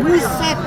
Buset.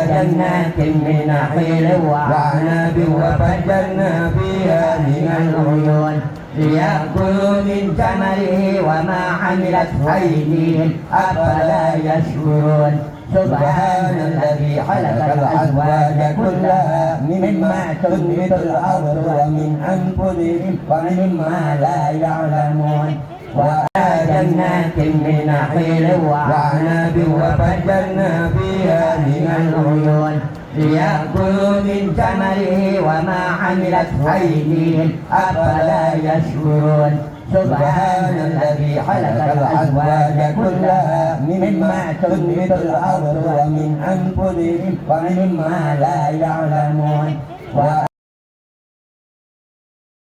جنات من نخيل وعنب وفجرنا فيها من العيون ليأكلوا من ثمره وما عملته أيديهم أفلا يشكرون سبحان الذي خلق الأزواج كلها مما تنبت الأرض ومن أنفسهم ومما لا يعلمون وجنات من نخيل وعنب وفجرنا فيها من العيون ليأكلوا من ثمره وما عملته أيديهم أفلا يشكرون سبحان الذي خلق الأزواج كلها مما تنبت الأرض ومن أنفسهم ومما لا يعلمون